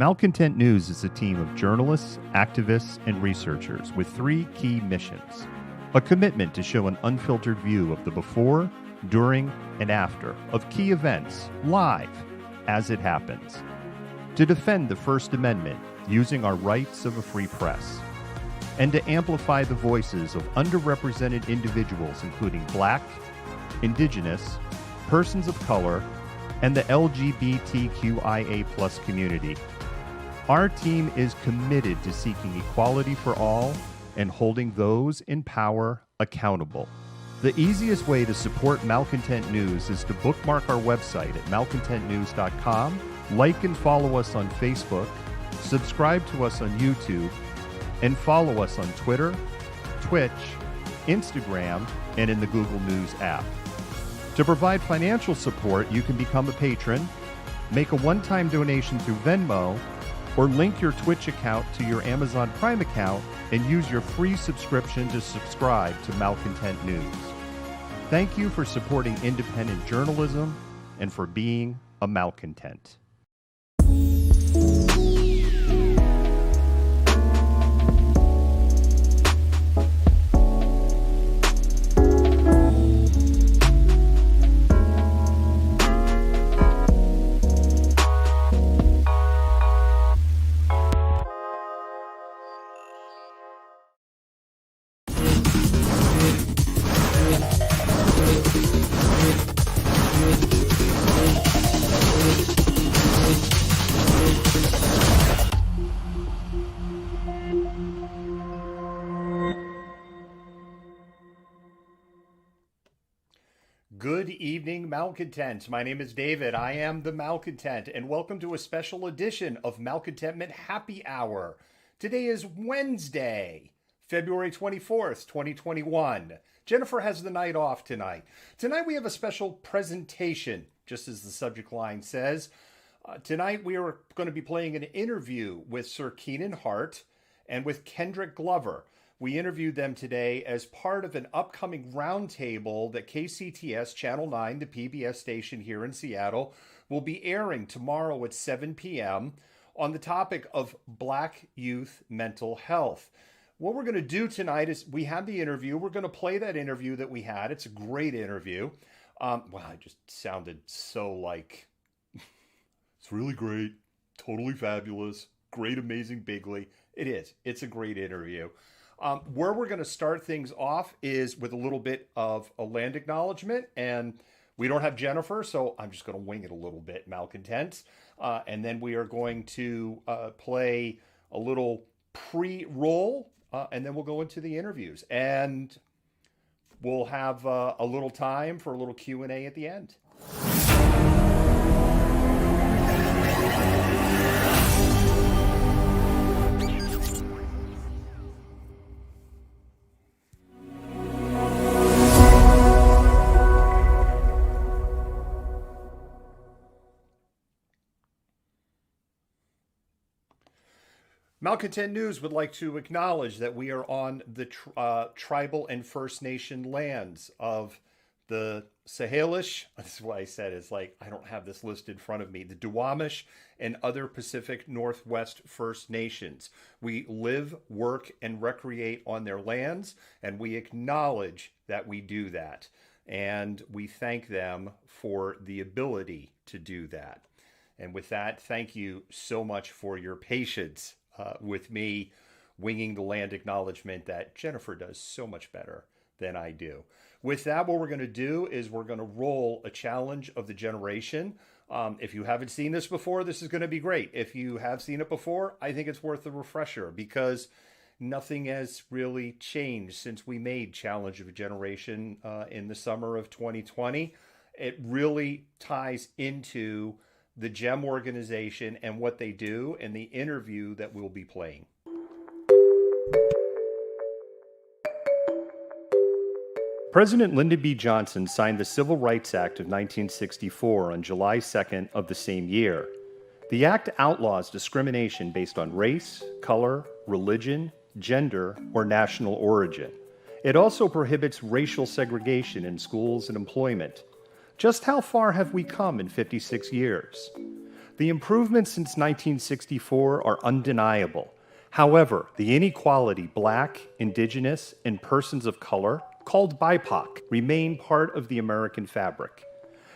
Malcontent News is a team of journalists, activists, and researchers with three key missions. A commitment to show an unfiltered view of the before, during, and after of key events, live, as it happens. To defend the First Amendment using our rights of a free press. And to amplify the voices of underrepresented individuals including Black, Indigenous, persons of color, and the LGBTQIA+ community. Our team is committed to seeking equality for all and holding those in power accountable. The easiest way to support Malcontent News is to bookmark our website at malcontentnews.com, like and follow us on Facebook, subscribe to us on YouTube, and follow us on Twitter, Twitch, Instagram, and in the Google News app. To provide financial support, you can become a patron, make a one-time donation through Venmo, or link your Twitch account to your Amazon Prime account and use your free subscription to subscribe to Malcontent News. Thank you for supporting independent journalism and for being a malcontent. Good evening, Malcontent. My name is David. I am the Malcontent, and welcome to a special edition of Malcontentment Happy Hour. Today is Wednesday, February 24th, 2021. Jennifer has the night off tonight. Tonight we have a special presentation, just as the subject line says. Tonight we are going to be playing an interview with Sir Keenan Hart and with Kendrick Glover. We interviewed them today as part of an upcoming roundtable that KCTS Channel 9, the PBS station here in Seattle, will be airing tomorrow at 7 p.m. on the topic of Black youth mental health. What we're going to do tonight is we had the interview. We're going to play that interview that we had. It's a great interview. Wow, it just sounded so like, it's really great, totally fabulous, great, amazing, bigly. It is. It's a great interview. Where we're going to start things off is with a little bit of a land acknowledgement, and we don't have Jennifer, so I'm just going to wing it a little bit, Malcontent. And then we are going to play a little pre-roll, and then we'll go into the interviews. And we'll have a little time for a little Q&A at the end. Malcontent News would like to acknowledge that we are on the tribal and First Nation lands of the Sahelish. That's why I said it's like, I don't have this list in front of me. The Duwamish and other Pacific Northwest First Nations. We live, work, and recreate on their lands, and we acknowledge that we do that. And we thank them for the ability to do that. And with that, thank you so much for your patience with me winging the land acknowledgement that Jennifer does so much better than I do. With that, what we're going to do is we're going to roll a challenge of the generation. If you haven't seen this before, this is going to be great. If you have seen it before, I think it's worth a refresher because nothing has really changed since we made Challenge of a Generation in the summer of 2020. It really ties into the GEM organization and what they do and the interview that we'll be playing. President Lyndon B. Johnson signed the Civil Rights Act of 1964 on July 2nd of the same year. The act outlaws discrimination based on race, color, religion, gender, or national origin. It also prohibits racial segregation in schools and employment. Just how far have we come in 56 years? The improvements since 1964 are undeniable. However, the inequality Black, Indigenous, and persons of color, called BIPOC, remain part of the American fabric.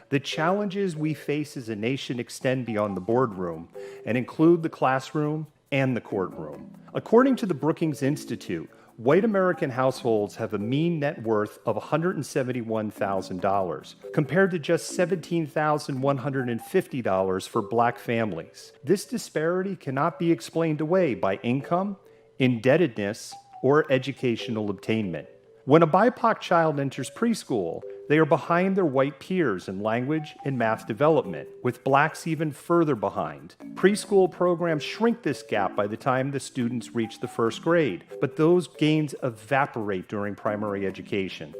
The challenges we face as a nation extend beyond the boardroom and include the classroom and the courtroom. According to the Brookings Institute, white American households have a mean net worth of $171,000, compared to just $17,150 for Black families. This disparity cannot be explained away by income, indebtedness, or educational attainment. When a BIPOC child enters preschool, they are behind their white peers in language and math development, with Blacks even further behind. Preschool programs shrink this gap by the time the students reach the first grade, but those gains evaporate during primary education.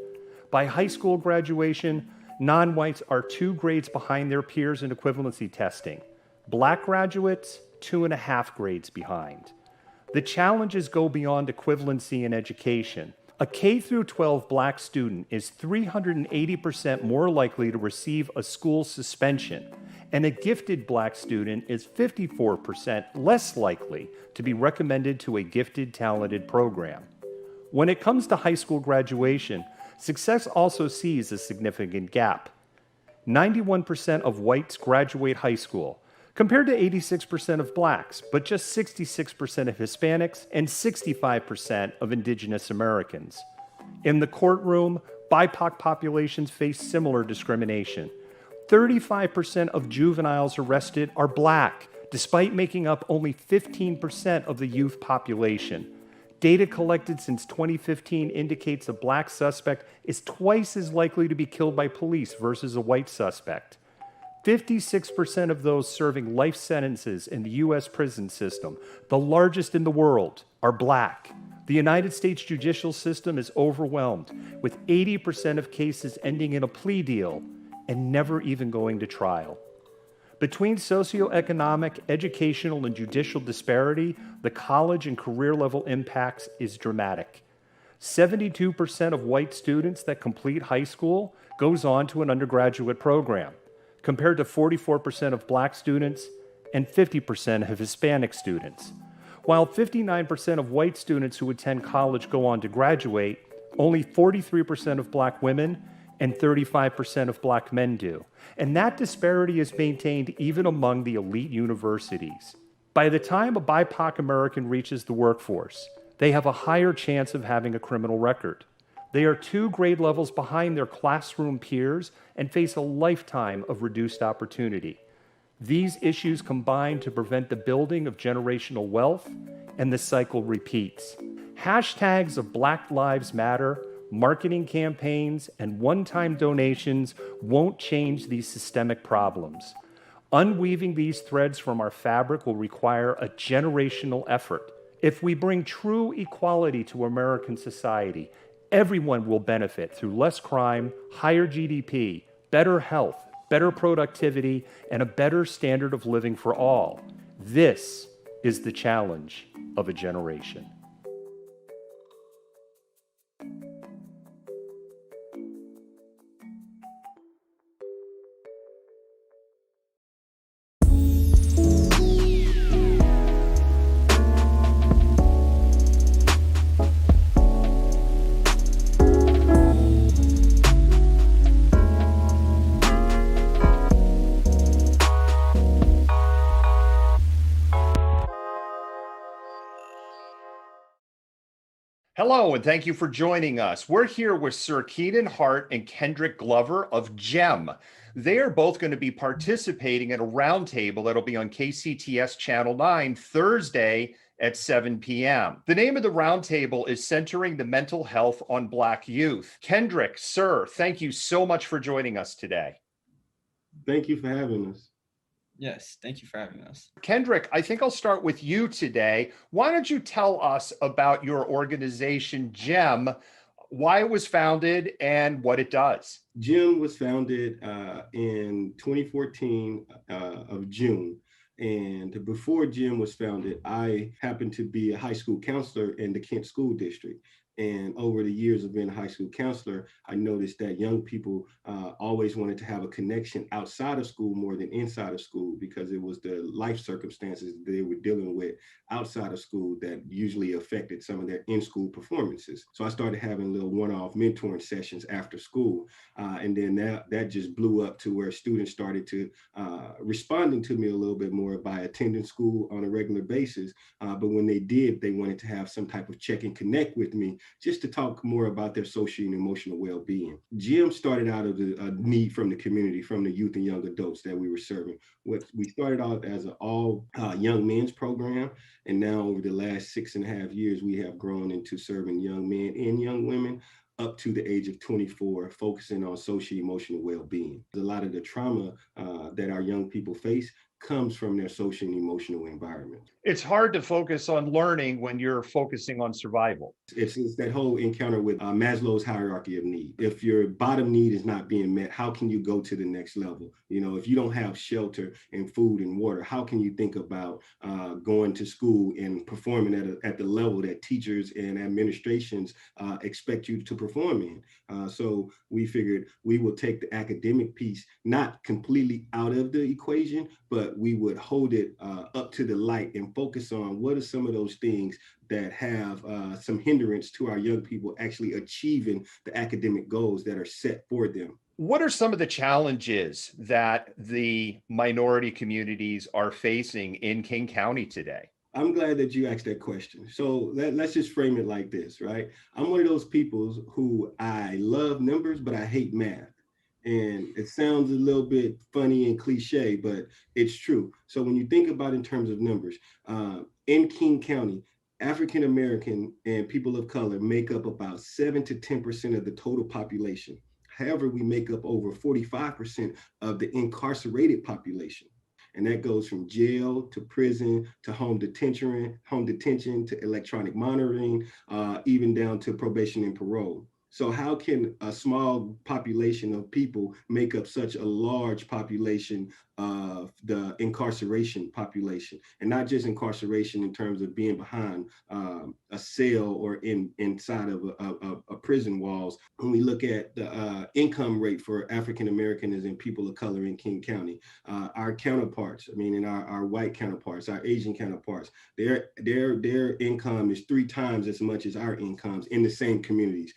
By high school graduation, non-whites are 2 grades behind their peers in equivalency testing. Black graduates, 2.5 grades behind. The challenges go beyond equivalency in education. A K-12 Black student is 380% more likely to receive a school suspension, and a gifted Black student is 54% less likely to be recommended to a gifted, talented program. When it comes to high school graduation, success also sees a significant gap. 91% of whites graduate high school, compared to 86% of Blacks, but just 66% of Hispanics and 65% of Indigenous Americans. In the courtroom, BIPOC populations face similar discrimination. 35% of juveniles arrested are Black, despite making up only 15% of the youth population. Data collected since 2015 indicates a Black suspect is twice as likely to be killed by police versus a white suspect. 56% of those serving life sentences in the U.S. prison system, the largest in the world, are Black. The United States judicial system is overwhelmed, with 80% of cases ending in a plea deal and never even going to trial. Between socioeconomic, educational, and judicial disparity, the college and career level impacts is dramatic. 72% of white students that complete high school goes on to an undergraduate program, compared to 44% of Black students and 50% of Hispanic students. While 59% of white students who attend college go on to graduate, only 43% of Black women and 35% of Black men do. And that disparity is maintained even among the elite universities. By the time a BIPOC American reaches the workforce, they have a higher chance of having a criminal record. They are 2 grade levels behind their classroom peers and face a lifetime of reduced opportunity. These issues combine to prevent the building of generational wealth, and the cycle repeats. Hashtags of Black Lives Matter, marketing campaigns, and one-time donations won't change these systemic problems. Unweaving these threads from our fabric will require a generational effort. If we bring true equality to American society, everyone will benefit through less crime, higher GDP, better health, better productivity, and a better standard of living for all. This is the challenge of a generation. Hello, and thank you for joining us. We're here with Sir Keenan, Hart, and Kendrick Glover of GEM. They are both going to be participating in a roundtable that'll be on KCTS Channel 9 Thursday at 7 p.m. The name of the roundtable is Centering the Mental Health on Black Youth. Kendrick, sir, thank you so much for joining us today. Thank you for having us. Yes, thank you for having us. Kendrick, I think I'll start with you today. Why don't you tell us about your organization, GEM, why it was founded, and what it does? GEM was founded in 2014 of June. And before GEM was founded, I happened to be a high school counselor in the Kent School District. And over the years of being a high school counselor, I noticed that young people always wanted to have a connection outside of school more than inside of school, because it was the life circumstances they were dealing with outside of school that usually affected some of their in-school performances. So I started having little one-off mentoring sessions after school. And then that just blew up to where students started to responding to me a little bit more by attending school on a regular basis. But when they did, they wanted to have some type of check and connect with me just to talk more about their social and emotional well-being. Gym started out of a need from the community, from the youth and young adults that we were serving. We started out as an all young men's program, and now over the last 6.5 years, we have grown into serving young men and young women up to the age of 24, focusing on social emotional well-being. A lot of the trauma that our young people face comes from their social and emotional environment. It's hard to focus on learning when you're focusing on survival. It's that whole encounter with Maslow's hierarchy of need. If your bottom need is not being met, how can you go to the next level? You know, if you don't have shelter and food and water, how can you think about going to school and performing at the level that teachers and administrations expect you to perform in? So we figured we will take the academic piece, not completely out of the equation, but we would hold it up to the light and focus on what are some of those things that have some hindrance to our young people actually achieving the academic goals that are set for them. What are some of the challenges that the minority communities are facing in King County today? I'm glad that you asked that question. So let's just frame it like this, right? I'm one of those people who I love numbers, but I hate math. And it sounds a little bit funny and cliche, but it's true. So when you think about in terms of numbers, in King County, African American and people of color make up about 7 to 10% of the total population. However, we make up over 45% of the incarcerated population. And that goes from jail to prison to home detention to electronic monitoring, even down to probation and parole. So how can a small population of people make up such a large population of the incarceration population? And not just incarceration in terms of being behind a cell or inside of a prison walls. When we look at the income rate for African Americans and people of color in King County, our counterparts, I mean, and our white counterparts, our Asian counterparts, their income is 3 times as much as our incomes in the same communities.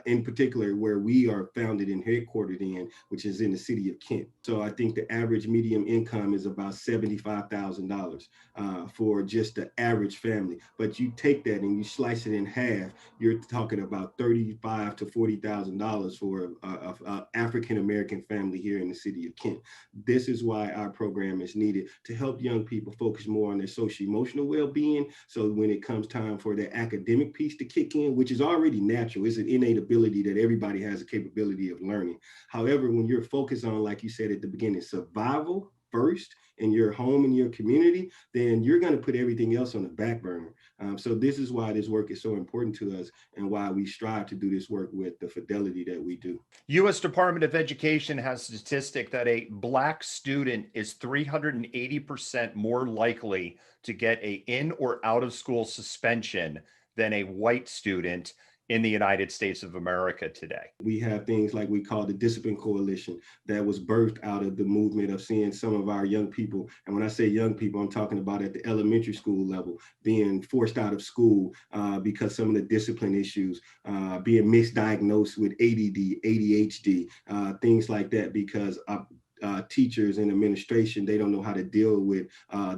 In particular, where we are founded and headquartered in, which is in the city of Kent. So I think the average medium income is about $75,000 for just the average family. But you take that and you slice it in half, you're talking about $35,000 to $40,000 for an African American family here in the city of Kent. This is why our program is needed to help young people focus more on their social emotional well-being. So when it comes time for their academic piece to kick in, which is already natural, it's an innate ability that everybody has a capability of learning. However, when you're focused on, like you said at the beginning, survival first in your home and your community, then you're going to put everything else on the back burner. So this is why this work is so important to us and why we strive to do this work with the fidelity that we do. U.S. Department of Education has a statistic that a Black student is 380% more likely to get a in or out of school suspension than a white student in the United States of America today. We have things like we call the Discipline Coalition that was birthed out of the movement of seeing some of our young people. And when I say young people, I'm talking about at the elementary school level, being forced out of school because some of the discipline issues, being misdiagnosed with ADD, ADHD, things like that, because teachers and administration, they don't know how to deal with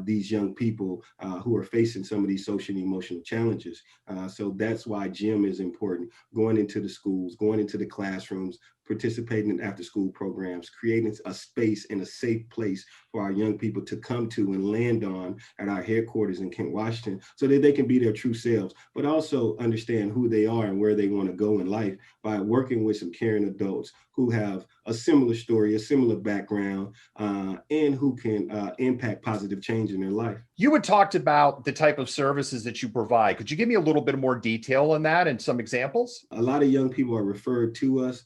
these young people who are facing some of these social and emotional challenges. So that's why gym is important. Going into the schools, going into the classrooms, participating in after school programs, creating a space and a safe place for our young people to come to and land on at our headquarters in Kent, Washington, so that they can be their true selves, but also understand who they are and where they want to go in life by working with some caring adults who have a similar story, a similar background, and who can impact positive change in their life. You had talked about the type of services that you provide. Could you give me a little bit more detail on that and some examples? A lot of young people are referred to us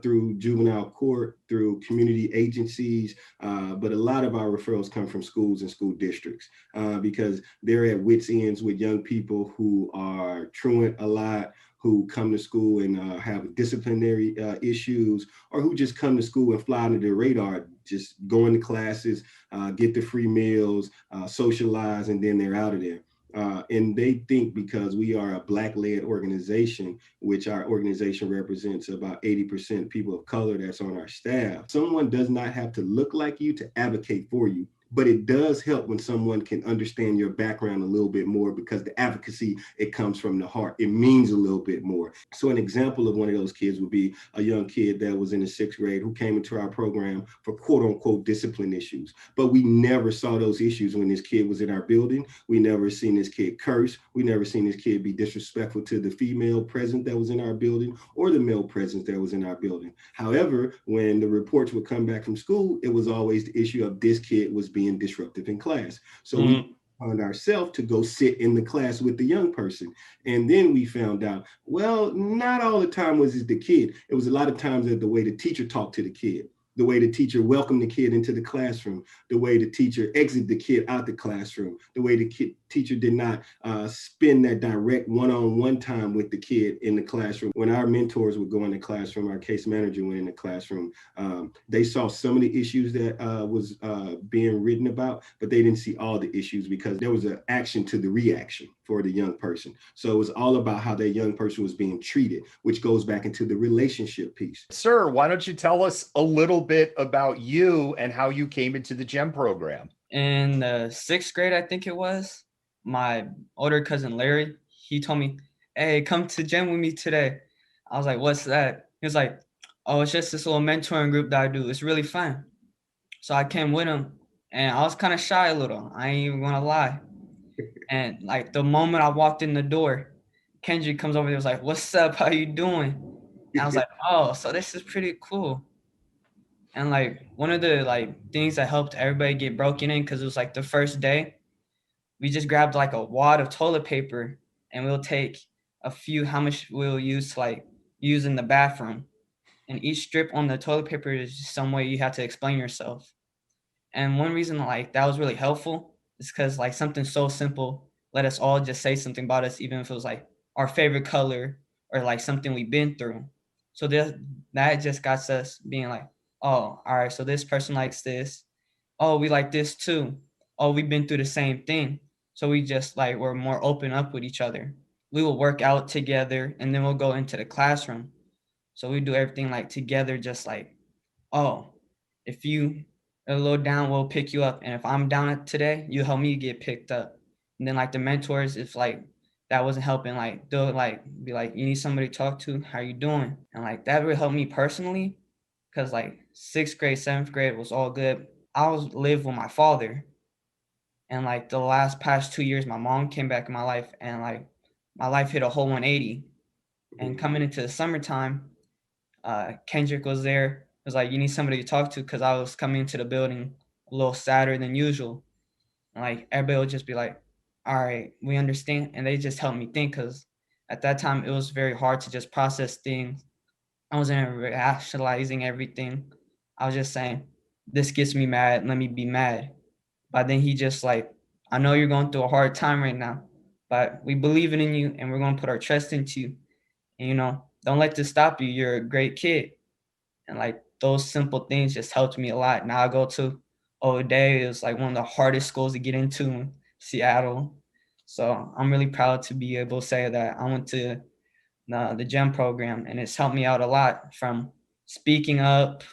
through juvenile court, through community agencies, but a lot of our referrals come from schools and school districts because they're at wits' ends with young people who are truant a lot, who come to school and have disciplinary issues, or who just come to school and fly under the radar, just going to classes, get the free meals, socialize, and then they're out of there. And they think because we are a Black-led organization, which our organization represents about 80% people of color that's on our staff, someone does not have to look like you to advocate for you. But it does help when someone can understand your background a little bit more, because the advocacy, it comes from the heart. It means a little bit more. So an example of one of those kids would be a young kid that was in the 6th grade who came into our program for quote unquote discipline issues. But we never saw those issues when this kid was in our building. We never seen this kid curse. We never seen this kid be disrespectful to the female presence that was in our building or the male presence that was in our building. However, when the reports would come back from school, it was always the issue of this kid was being disruptive in class. So we found ourselves to go sit in the class with the young person. And then we found out, well, not all the time was it the kid. It was a lot of times that the way the teacher talked to the kid, the way the teacher welcomed the kid into the classroom, the way the teacher exited the kid out the classroom, the way the teacher did not spend that direct one-on-one time with the kid in the classroom. When our mentors would go in the classroom, our case manager went in the classroom, they saw some of the issues that was being written about, but they didn't see all the issues because there was an action to the reaction for the young person. So it was all about how that young person was being treated, which goes back into the relationship piece. Sir, why don't you tell us a little bit about you and how you came into the GEM program? In the 6th grade, I think it was, my older cousin Larry, he told me, hey, come to gym with me today. I was like, what's that? He was like, oh, it's just this little mentoring group that I do. It's really fun. So I came with him, and I was kind of shy a little. I ain't even gonna lie. And like the moment I walked in the door, Kendrick comes over there, was like, what's up? How you doing? And I was like, oh, so this is pretty cool. And like one of the like things that helped everybody get broken in, because it was like the first day, we just grabbed like a wad of toilet paper, and we'll take a few, how much we'll use to like use in the bathroom. And each strip on the toilet paper is just some way you have to explain yourself. And one reason like that was really helpful is because like something so simple let us all just say something about us, even if it was like our favorite color or like something we've been through. So that just got us being like, oh, all right, so this person likes this. Oh, we like this too. Oh, we've been through the same thing. So we just like we're more open up with each other. We will work out together, and then we'll go into the classroom. So we do everything like together, just like, oh, if you are a little down, we'll pick you up. And if I'm down today, you help me get picked up. And then like the mentors, if like that wasn't helping, like they'll like be like, you need somebody to talk to, how you doing? And like that really helped me personally, because like 6th grade, 7th grade was all good. I was live with my father. And like the past 2 years, my mom came back in my life, and like my life hit a whole 180. And coming into the summertime, Kendrick was there. It was like, you need somebody to talk to, because I was coming into the building a little sadder than usual. And like everybody would just be like, all right, we understand. And they just helped me think, because at that time it was very hard to just process things. I wasn't rationalizing everything. I was just saying, this gets me mad, let me be mad. But then he just like, I know you're going through a hard time right now, but we believe in you, and we're going to put our trust into you. And, you know, don't let this stop you. You're a great kid. And like those simple things just helped me a lot. Now I go to O'Day. It's like one of the hardest schools to get into in Seattle. So I'm really proud to be able to say that I went to the GEM program, and it's helped me out a lot, from speaking up,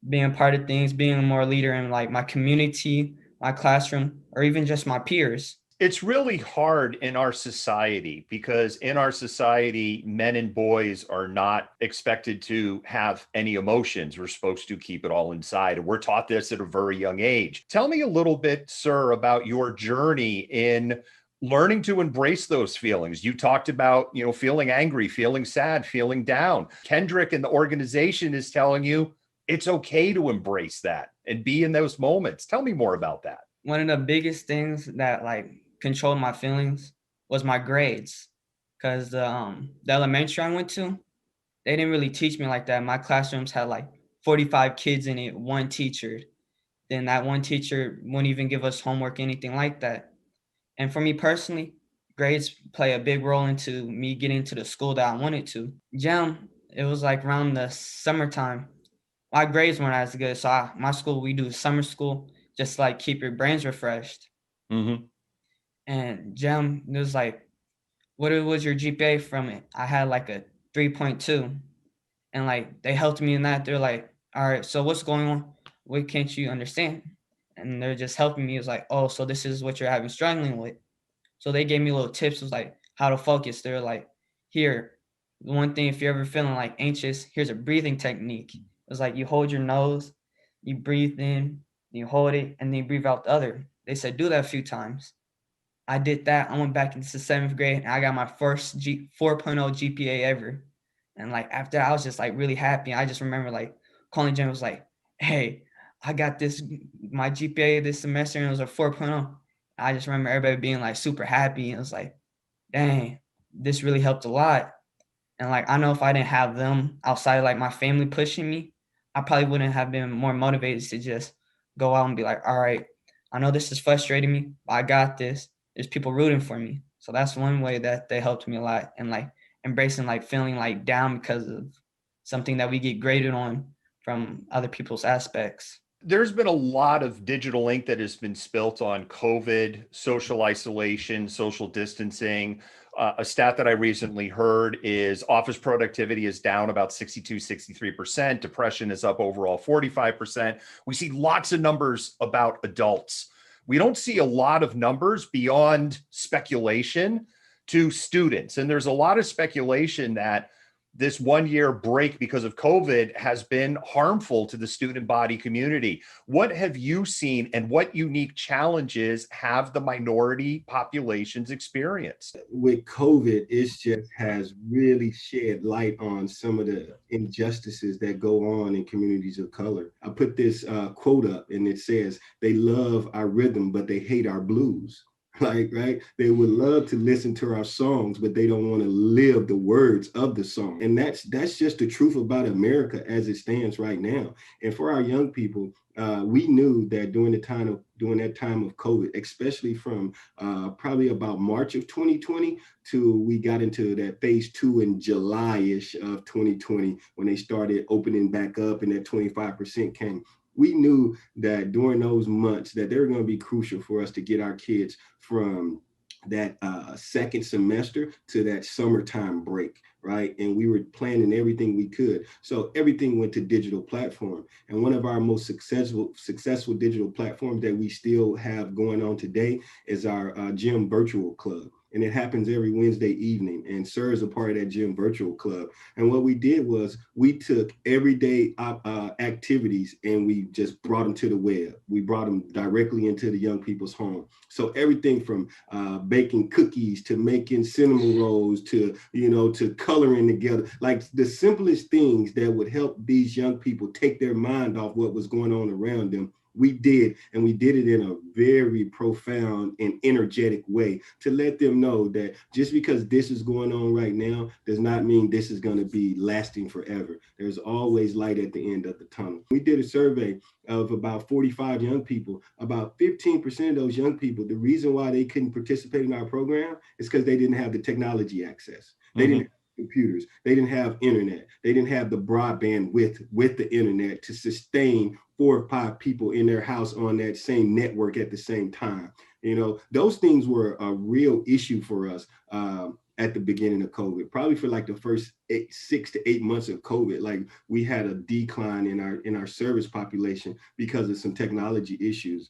being a part of things, being a more leader in like my community, my classroom, or even just my peers. It's really hard in our society because in our society, men and boys are not expected to have any emotions. We're supposed to keep it all inside. And we're taught this at a very young age. Tell me a little bit, sir, about your journey in learning to embrace those feelings. You talked about, feeling angry, feeling sad, feeling down. Kendrick and the organization is telling you it's okay to embrace that and be in those moments. Tell me more about that. One of the biggest things that like controlled my feelings was my grades, because the elementary I went to, they didn't really teach me like that. My classrooms had like 45 kids in it, one teacher. Then that one teacher wouldn't even give us homework, anything like that. And for me personally, grades play a big role into me getting to the school that I wanted to. Gym, it was like around the summertime. My grades weren't as good, so my school, we do summer school just to, like, keep your brains refreshed. Mm-hmm. And gym, it was like, what was your GPA from it? I had like a 3.2, and like they helped me in that. They're like, all right, so what's going on? What can't you understand? And they're just helping me. It's like, oh, so this is what you're having struggling with. So they gave me little tips. It was like how to focus. They're like, here, the one thing, if you're ever feeling like anxious, here's a breathing technique. It's like you hold your nose, you breathe in, you hold it, and then you breathe out the other. They said do that a few times. I did that. I went back into 7th grade and I got my first 4.0 GPA ever. And like after that, I was just like really happy. I just remember like calling Jen, was like, hey, I got this, my GPA this semester, and it was a 4.0. I just remember everybody being like super happy. And it was like, dang, this really helped a lot. And like I know if I didn't have them outside like my family pushing me, I probably wouldn't have been more motivated to just go out and be like, all right, I know this is frustrating me, but I got this. There's people rooting for me. So that's one way that they helped me a lot. And like embracing like feeling like down because of something that we get graded on from other people's aspects. There's been a lot of digital ink that has been spilt on COVID, social isolation, social distancing. A stat that I recently heard is office productivity is down about 62, 63%. Depression is up overall 45%. We see lots of numbers about adults. We don't see a lot of numbers beyond speculation to students. And there's a lot of speculation that this 1 year break because of COVID has been harmful to the student body community. What have you seen and what unique challenges have the minority populations experienced? With COVID, it just has really shed light on some of the injustices that go on in communities of color. I put this quote up and it says, they love our rhythm, but they hate our blues. Like, right? They would love to listen to our songs, but they don't want to live the words of the song. And that's just the truth about America as it stands right now. And for our young people, we knew that during that time of COVID, especially from probably about March of 2020 to we got into that phase 2 in July-ish of 2020 when they started opening back up and that 25% came. We knew that during those months that they were going to be crucial for us to get our kids from that second semester to that summertime break, right? And we were planning everything we could. So everything went to digital platform. And one of our most successful digital platforms that we still have going on today is our gym virtual club. And it happens every Wednesday evening. And Sir is a part of that gym virtual club. And what we did was we took everyday activities and we just brought them to the web. We brought them directly into the young people's home. So everything from baking cookies to making cinnamon rolls to, to coloring together, like the simplest things that would help these young people take their mind off what was going on around them. We did, and we did it in a very profound and energetic way to let them know that just because this is going on right now does not mean this is going to be lasting forever. There's always light at the end of the tunnel. We did a survey of about 45 young people. About 15% of those young people, the reason why they couldn't participate in our program is because they didn't have the technology access. They didn't have computers. They didn't have internet. They didn't have the broadband with the internet to sustain 4 or 5 people in their house on that same network at the same time. Those things were a real issue for us at the beginning of COVID. Probably for like the first 6 to 8 months of COVID, like we had a decline in our service population because of some technology issues.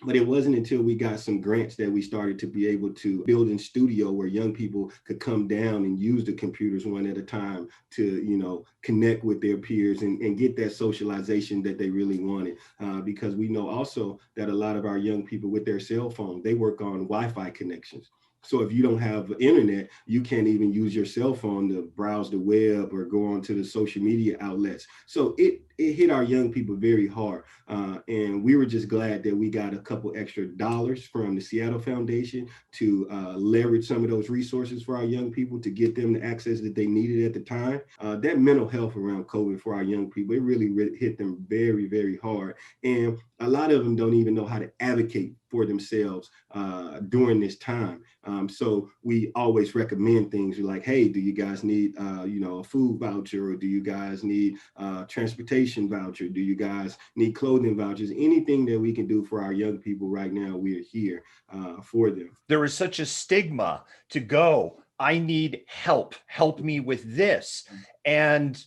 But it wasn't until we got some grants that we started to be able to build in studio where young people could come down and use the computers one at a time to, connect with their peers and get that socialization that they really wanted. Because we know also that a lot of our young people with their cell phone, they work on Wi-Fi connections. So if you don't have internet, you can't even use your cell phone to browse the web or go onto the social media outlets. So it hit our young people very hard. And we were just glad that we got a couple extra dollars from the Seattle Foundation to leverage some of those resources for our young people to get them the access that they needed at the time. That mental health around COVID for our young people, it really hit them very, very hard. And a lot of them don't even know how to advocate for themselves during this time. So we always recommend things like, hey, do you guys need, a food voucher, or do you guys need transportation voucher? Do you guys need clothing vouchers? Anything that we can do for our young people right now, we are here for them. There is such a stigma to go, I need help me with this. And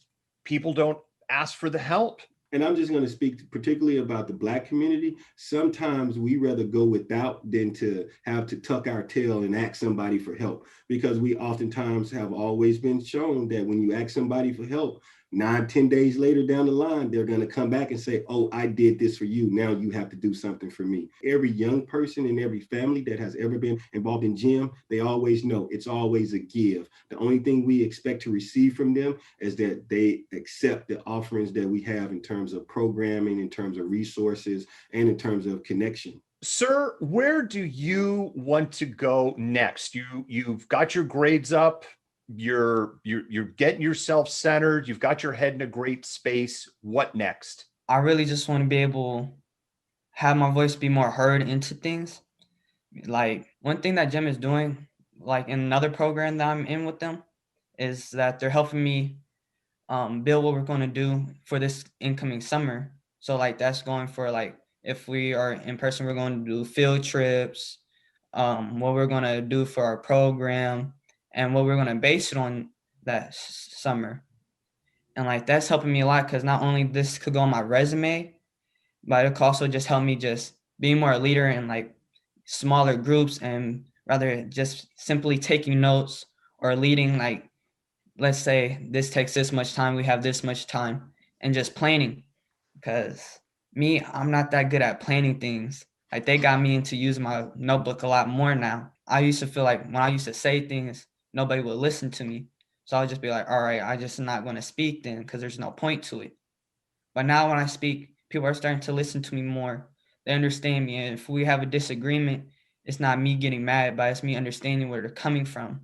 people don't ask for the help. And I'm just going to speak particularly about the Black community. Sometimes we rather go without than to have to tuck our tail and ask somebody for help, because we oftentimes have always been shown that when you ask somebody for help, 9-10 days later down the line, they're going to come back and say, oh, I did this for you. Now you have to do something for me. Every young person in every family that has ever been involved in gym, they always know it's always a give. The only thing we expect to receive from them is that they accept the offerings that we have in terms of programming, in terms of resources, and in terms of connection. Sir, where do you want to go next? You've got your grades up. You're getting yourself centered. You've got your head in a great space. What next? I really just want to be able to have my voice be more heard into things. Like, one thing that Gym is doing, like in another program that I'm in with them, is that they're helping me build what we're going to do for this incoming summer. So like that's going for, like, if we are in person, we're going to do field trips, what we're going to do for our program, and what we're going to base it on that summer. And like that's helping me a lot, because not only this could go on my resume, but it could also just help me just be more a leader in like smaller groups, and rather just simply taking notes or leading, like, let's say this takes this much time, we have this much time, and just planning. Because me, I'm not that good at planning things. Like, they got me into using my notebook a lot more now. I used to feel like when I used to say things, nobody would listen to me. So I'll just be like, all right, I just not going to speak then, because there's no point to it. But now when I speak, people are starting to listen to me more. They understand me. And if we have a disagreement, it's not me getting mad, but it's me understanding where they're coming from.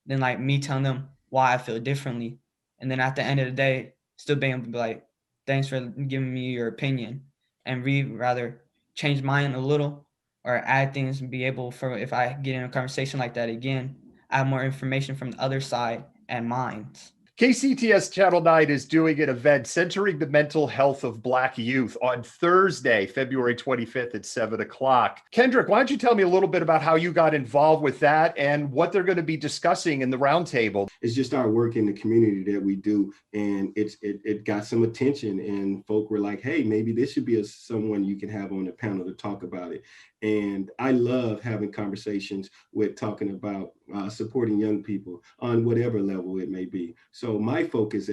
Then like me telling them why I feel differently. And then at the end of the day, still being able to be like, thanks for giving me your opinion. And rather change mine a little, or add things, and be able, for if I get in a conversation like that again, I have more information from the other side and minds. KCTS Channel 9 is doing an event centering the mental health of Black youth on Thursday, February 25th at 7 o'clock. Kendrick, why don't you tell me a little bit about how you got involved with that and what they're going to be discussing in the roundtable? It's just our work in the community that we do, and it got some attention, and folk were like, hey, maybe this should be someone you can have on the panel to talk about it. And I love having conversations with talking about supporting young people on whatever level it may be. So my focus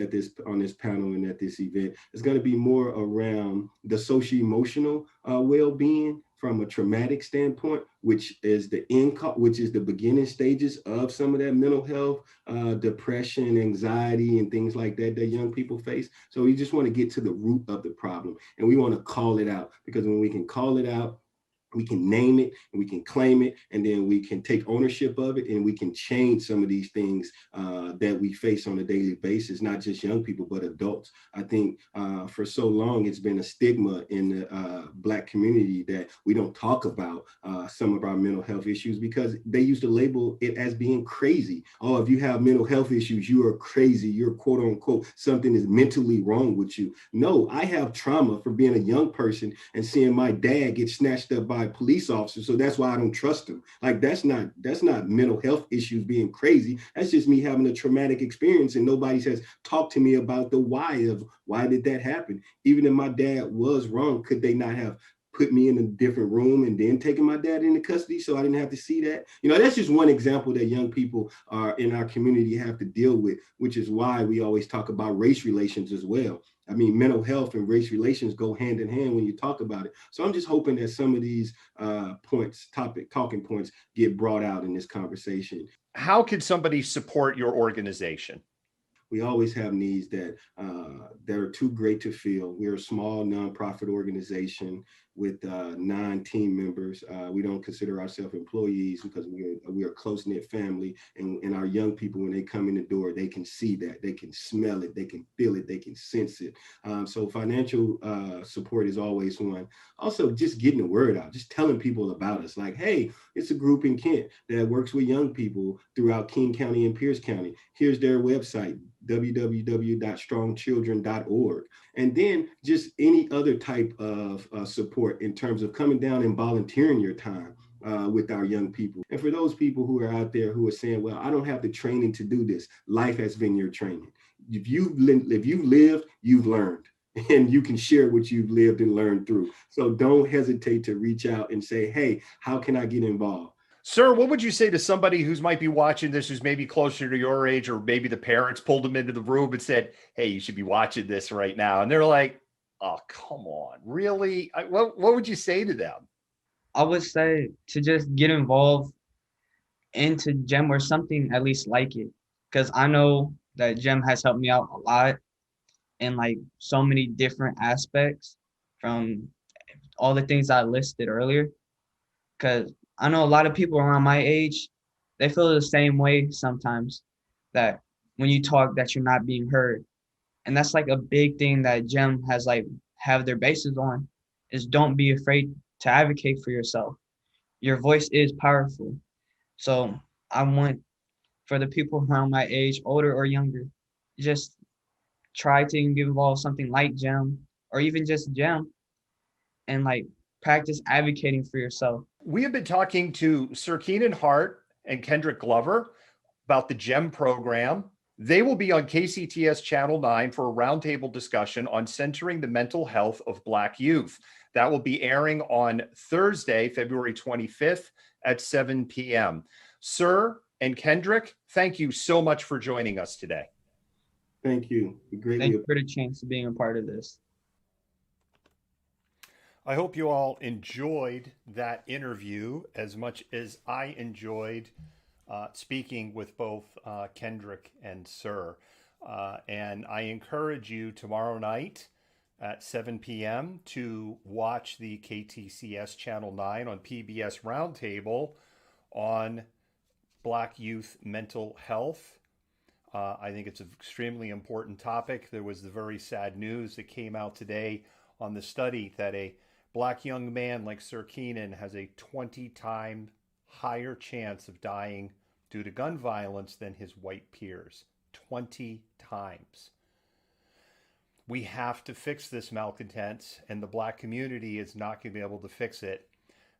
on this panel and at this event is going to be more around the socio-emotional well-being from a traumatic standpoint, which is the beginning stages of some of that mental health, depression, anxiety, and things like that young people face. So we just want to get to the root of the problem, and we want to call it out, because when we can call it out, we can name it and we can claim it, and then we can take ownership of it, and we can change some of these things that we face on a daily basis, not just young people, but adults. I think for so long, it's been a stigma in the Black community that we don't talk about some of our mental health issues, because they used to label it as being crazy. Oh, if you have mental health issues, you are crazy. You're quote unquote, something is mentally wrong with you. No, I have trauma for being a young person and seeing my dad get snatched up by a police officer. So that's why I don't trust him. Like, that's not mental health issues being crazy. That's just me having a traumatic experience, and nobody says, talk to me about the why did that happen? Even if my dad was wrong, could they not have put me in a different room and then taken my dad into custody so I didn't have to see that? That's just one example that young people are in our community have to deal with, which is why we always talk about race relations as well. I mean, mental health and race relations go hand in hand when you talk about it. So I'm just hoping that some of these talking points get brought out in this conversation. How can somebody support your organization? We always have needs that are too great to fill. We're a small nonprofit organization with 9 team members. We don't consider ourselves employees because we are a close-knit family, and our young people, when they come in the door, they can see that, they can smell it, they can feel it, they can sense it. So financial support is always one. Also, just getting the word out, just telling people about us. Like, hey, it's a group in Kent that works with young people throughout King County and Pierce County. Here's their website, www.strongchildren.org. And then just any other type of support in terms of coming down and volunteering your time with our young people. And for those people who are out there who are saying, well, I don't have the training to do this. Life has been your training. If you've lived, you've learned. And you can share what you've lived and learned through. So don't hesitate to reach out and say, hey, how can I get involved? Sir, what would you say to somebody who's might be watching this, who's maybe closer to your age, or maybe the parents pulled them into the room and said, hey, you should be watching this right now? And they're like, oh, come on, really? What would you say to them? I would say to just get involved into GEM or something at least like it, because I know that GEM has helped me out a lot in like so many different aspects from all the things I listed earlier. Because I know a lot of people around my age, they feel the same way sometimes, that when you talk that you're not being heard. And that's like a big thing that GEM has like have their basis on, is don't be afraid to advocate for yourself. Your voice is powerful. So I want for the people around my age, older or younger, just try to get involved something like GEM or even just GEM and like practice advocating for yourself. We have been talking to Sir Keenan Hart and Kendrick Glover about the GEM program. They will be on KCTS Channel 9 for a roundtable discussion on centering the mental health of Black youth. That will be airing on Thursday, February 25th at 7 p.m. Sir and Kendrick, thank you so much for joining us today. Thank you. Thank you for the chance of being a part of this. I hope you all enjoyed that interview as much as I enjoyed speaking with both Kendrick and Sir. And I encourage you tomorrow night at 7 p.m. to watch the KTCS Channel 9 on PBS Roundtable on Black youth mental health. I think it's an extremely important topic. There was the very sad news that came out today on the study that a Black young man like Sir Keenan has a 20-time higher chance of dying due to gun violence than his white peers. 20 times. We have to fix this, malcontents, and the Black community is not going to be able to fix it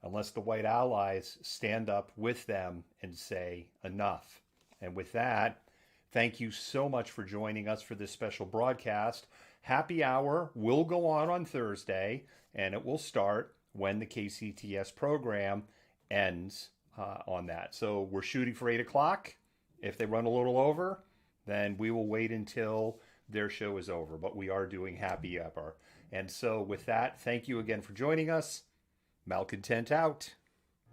unless the white allies stand up with them and say enough. And with that, thank you so much for joining us for this special broadcast. Happy Hour will go on Thursday, and it will start when the KCTS program ends on that. So we're shooting for 8 o'clock. If they run a little over, then we will wait until their show is over. But we are doing Happy Hour. And so with that, thank you again for joining us. Malcontent out.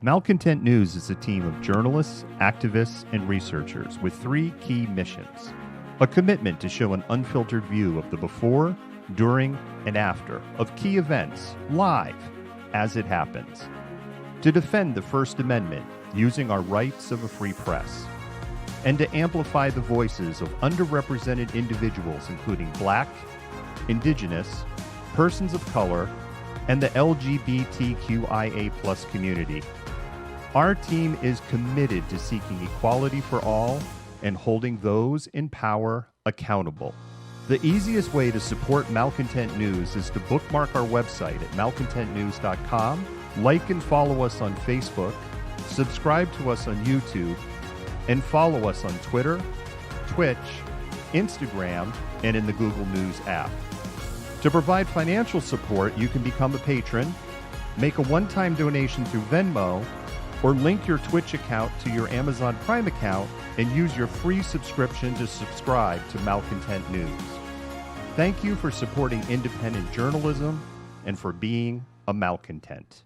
Malcontent News is a team of journalists, activists, and researchers with 3 key missions. A commitment to show an unfiltered view of the before, during, and after of key events, live, as it happens. To defend the First Amendment using our rights of a free press. And to amplify the voices of underrepresented individuals including Black, Indigenous, persons of color, and the LGBTQIA+ community. Our team is committed to seeking equality for all and holding those in power accountable. The easiest way to support Malcontent News is to bookmark our website at malcontentnews.com, like and follow us on Facebook, subscribe to us on YouTube, and follow us on Twitter, Twitch, Instagram, and in the Google News app. To provide financial support, you can become a patron, make a one-time donation through Venmo, or link your Twitch account to your Amazon Prime account and use your free subscription to subscribe to Malcontent News. Thank you for supporting independent journalism and for being a malcontent.